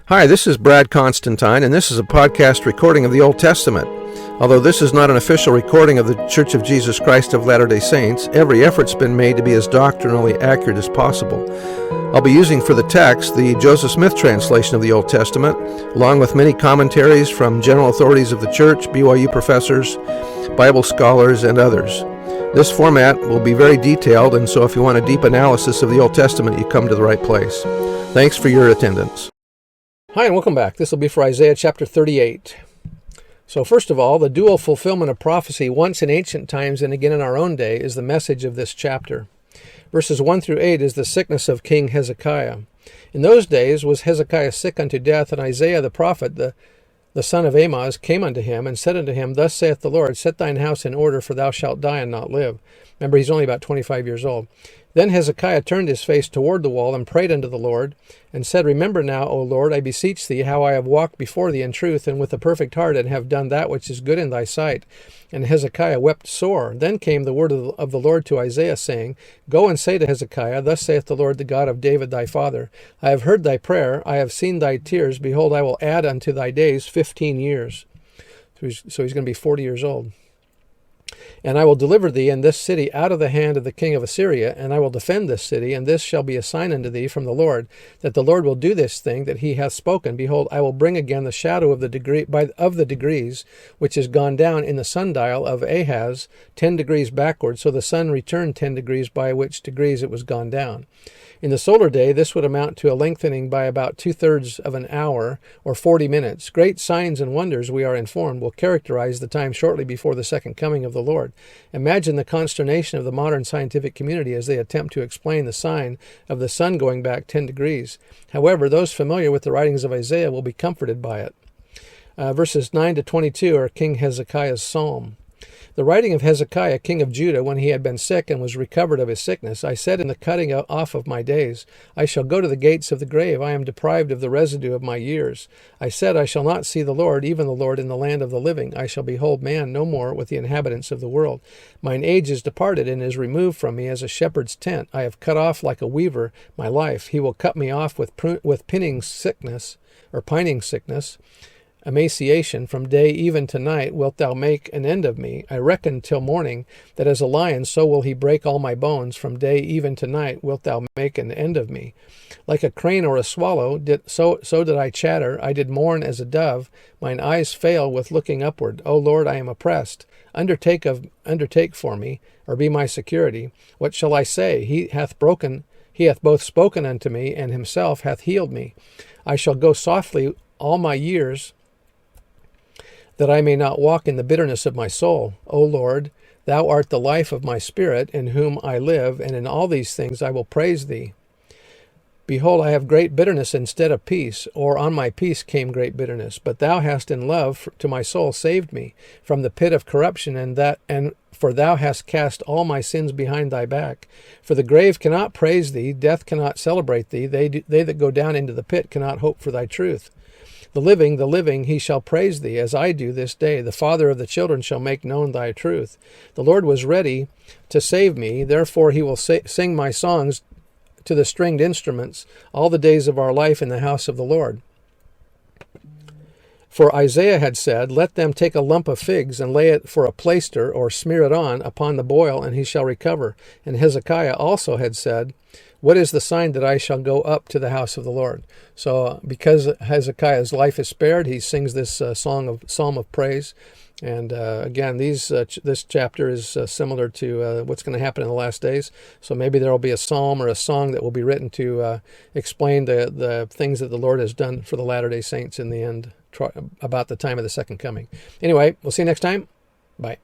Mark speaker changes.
Speaker 1: Hi, this is Brad Constantine, and this is a podcast recording of the Old Testament. Although this is not an official recording of the Church of Jesus Christ of Latter-day Saints, every effort's been made to be as doctrinally accurate as possible. I'll be using for the text the Joseph Smith translation of the Old Testament, along with many commentaries from general authorities of the Church, BYU professors, Bible scholars, and others. This format will be very detailed, and so if you want a deep analysis of the Old Testament, you come to the right place. Thanks for your attendance. Hi, and welcome back. This will be for Isaiah chapter 38. So first of all, the dual fulfillment of prophecy once in ancient times and again in our own day is the message of this chapter. Verses 1 through 8 is the sickness of King Hezekiah. In those days was Hezekiah sick unto death, and Isaiah the prophet, the son of Amoz, came unto him and said unto him, Thus saith the Lord, Set thine house in order, for thou shalt die and not live. Remember, he's only about 25 years old. Then Hezekiah turned his face toward the wall and prayed unto the Lord, and said, Remember now, O Lord, I beseech thee, how I have walked before thee in truth and with a perfect heart, and have done that which is good in thy sight. And Hezekiah wept sore. Then came the word of the Lord to Isaiah, saying, Go and say to Hezekiah, Thus saith the Lord, the God of David thy father, I have heard thy prayer, I have seen thy tears, behold, I will add unto thy days 15 years. So he's going to be 40 years old. And I will deliver thee and this city out of the hand of the king of Assyria, and I will defend this city, and this shall be a sign unto thee from the Lord, that the Lord will do this thing that he hath spoken. Behold, I will bring again the shadow of the degrees, which is gone down in the sundial of Ahaz 10 degrees backward, so the sun returned 10 degrees, by which degrees it was gone down. In the solar day, this would amount to a lengthening by about 2/3 of an hour, or 40 minutes. Great signs and wonders, we are informed, will characterize the time shortly before the second coming of the Lord. Imagine the consternation of the modern scientific community as they attempt to explain the sign of the sun going back 10 degrees. However, those familiar with the writings of Isaiah will be comforted by it. Verses 9 to 22 are King Hezekiah's psalm. The writing of Hezekiah, king of Judah, when he had been sick and was recovered of his sickness, I said in the cutting off of my days, I shall go to the gates of the grave, I am deprived of the residue of my years. I said, I shall not see the Lord, even the Lord, in the land of the living. I shall behold man no more with the inhabitants of the world. Mine age is departed, and is removed from me as a shepherd's tent. I have cut off like a weaver my life. He will cut me off with pining sickness. Emaciation, from day even to night wilt thou make an end of me. I reckon till morning, that as a lion so will he break all my bones. From day even to night wilt thou make an end of me. Like a crane or a swallow, so did I chatter. I did mourn as a dove. Mine eyes fail with looking upward. O Lord, I am oppressed. Undertake for me, or be my security. What shall I say? He hath both spoken unto me, and himself hath healed me. I shall go softly all my years, that I may not walk in the bitterness of my soul. O Lord, thou art the life of my spirit, in whom I live, and in all these things I will praise thee. Behold, I have great bitterness instead of peace, or on my peace came great bitterness. But thou hast in love to my soul saved me from the pit of corruption, and for thou hast cast all my sins behind thy back. For the grave cannot praise thee, death cannot celebrate thee, they that go down into the pit cannot hope for thy truth. The living, he shall praise thee, as I do this day. The father of the children shall make known thy truth. The Lord was ready to save me, therefore he will sing my songs to the stringed instruments all the days of our life in the house of the Lord. For Isaiah had said, Let them take a lump of figs, and lay it for a plaister, or smear it upon the boil, and he shall recover. And Hezekiah also had said, What is the sign that I shall go up to the house of the Lord? So because Hezekiah's life is spared, he sings this psalm of praise. And again, this chapter is similar to what's going to happen in the last days. So maybe there will be a psalm or a song that will be written to explain the things that the Lord has done for the Latter-day Saints in the end, about the time of the second coming. Anyway, we'll see you next time. Bye.